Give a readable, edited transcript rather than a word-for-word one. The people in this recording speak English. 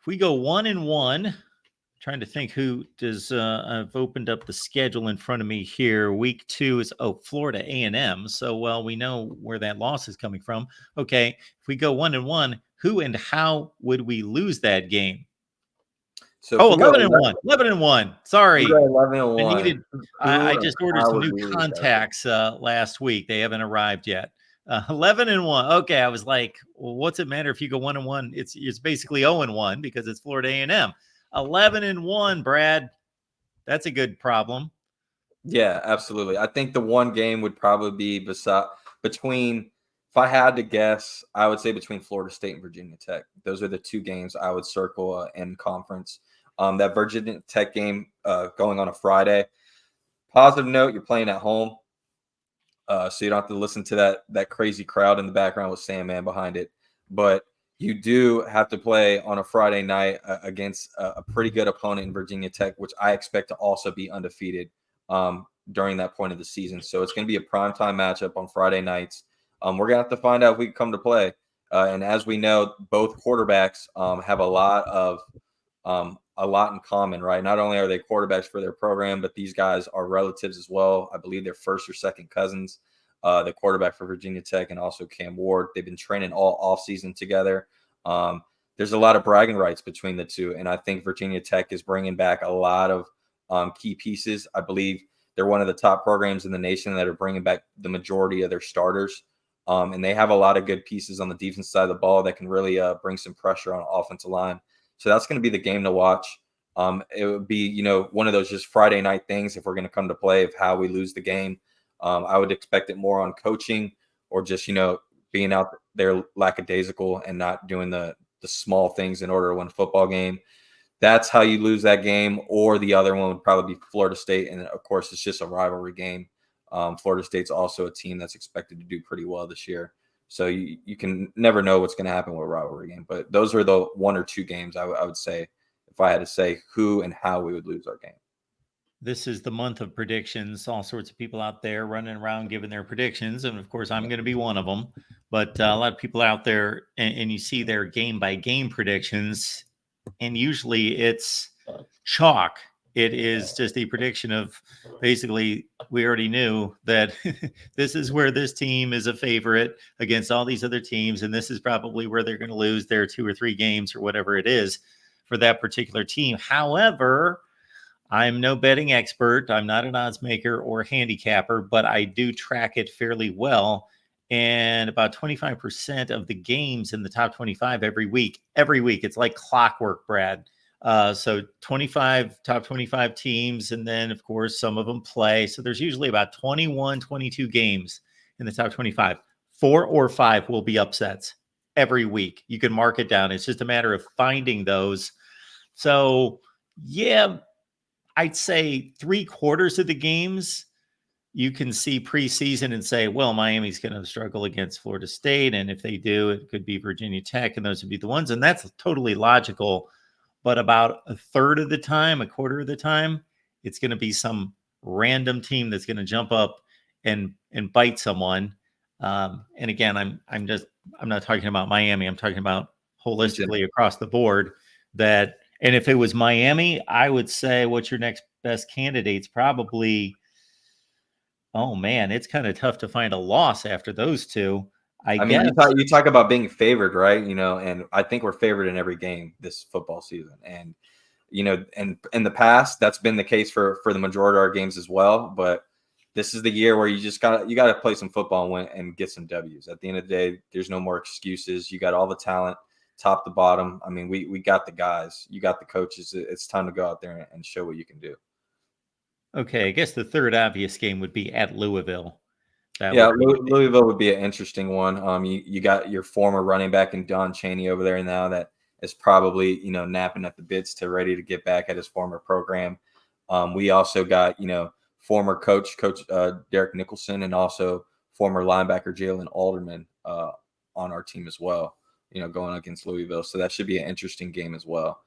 If we go 1-1, trying to think who does. I've opened up the schedule in front of me here. Week 2 is Florida A&M. So we know where that loss is coming from. Okay, if we go 1-1, who and how would we lose that game? So if Oh, we go 11-1. 11-1. Sorry. 11 and I 1, needed. who I and just ordered how some would new we lose that game? contacts last week. They haven't arrived yet. 11-1. Okay, I was like, well, what's it matter if you go 1-1? It's basically 0-1 because it's Florida A&M. 11-1, Brad. That's a good problem. Yeah, absolutely. I think the one game would probably be between, if I had to guess, I would say between Florida State and Virginia Tech. Those are the two games I would circle in conference. That Virginia Tech game going on a Friday. Positive note, you're playing at home, so you don't have to listen to that crazy crowd in the background with Sandman behind it. But you do have to play on a Friday night against a pretty good opponent in Virginia Tech, which I expect to also be undefeated during that point of the season. So it's going to be a primetime matchup on Friday nights. We're going to have to find out if we can come to play. And as we know, both quarterbacks have a lot in common, right? Not only are they quarterbacks for their program, but these guys are relatives as well. I believe they're first or second cousins. The quarterback for Virginia Tech and also Cam Ward. They've been training all offseason together. There's a lot of bragging rights between the two, and I think Virginia Tech is bringing back a lot of key pieces. I believe they're one of the top programs in the nation that are bringing back the majority of their starters. And they have a lot of good pieces on the defense side of the ball that can really bring some pressure on offensive line. So that's going to be the game to watch. It would be, one of those just Friday night things if we're going to come to play of how we lose the game. I would expect it more on coaching or just, being out there lackadaisical and not doing the small things in order to win a football game. That's how you lose that game. Or the other one would probably be Florida State. And of course, it's just a rivalry game. Florida State's also a team that's expected to do pretty well this year. So you can never know what's going to happen with a rivalry game. But those are the one or two games I would say if I had to say who and how we would lose our game. This is the month of predictions. All sorts of people out there running around giving their predictions. And of course, I'm going to be one of them. But a lot of people out there, and you see their game by game predictions. And usually it's chalk. It is just a prediction of basically, we already knew that this is where this team is a favorite against all these other teams. And this is probably where they're going to lose their 2 or 3 games or whatever it is for that particular team. However, I'm no betting expert. I'm not an odds maker or handicapper, but I do track it fairly well. And about 25% of the games in the top 25 every week, it's like clockwork, Brad. So 25 top 25 teams. And then of course, some of them play. So there's usually about 21, 22 games in the top 25. 4 or 5 will be upsets every week. You can mark it down. It's just a matter of finding those. So yeah, I'd say 3/4 of the games you can see preseason and say, well, Miami's going to struggle against Florida State. And if they do, it could be Virginia Tech. And those would be the ones. And that's totally logical. But about a third of the time, a quarter of the time, it's going to be some random team that's going to jump up and bite someone. And again, I'm not talking about Miami. I'm talking about holistically across the board that. And if it was Miami, I would say, what's your next best candidates? Probably, oh man, it's kind of tough to find a loss after those two. I mean, guess. you talk about being favored, right? And I think we're favored in every game this football season. And, and in the past, that's been the case for the majority of our games as well. But this is the year where you got to play some football and win and get some W's. At the end of the day, there's no more excuses. You got all the talent, top to bottom. I mean, we got the guys, you got the coaches. It's time to go out there and show what you can do. Okay, I guess the third obvious game would be at Louisville. Louisville would be an interesting one. You got your former running back and Don Chaney over there now that is probably napping at the bits to ready to get back at his former program. We also got former coach Derek Nicholson and also former linebacker Jalen Alderman on our team as well. Going against Louisville, so that should be an interesting game as well.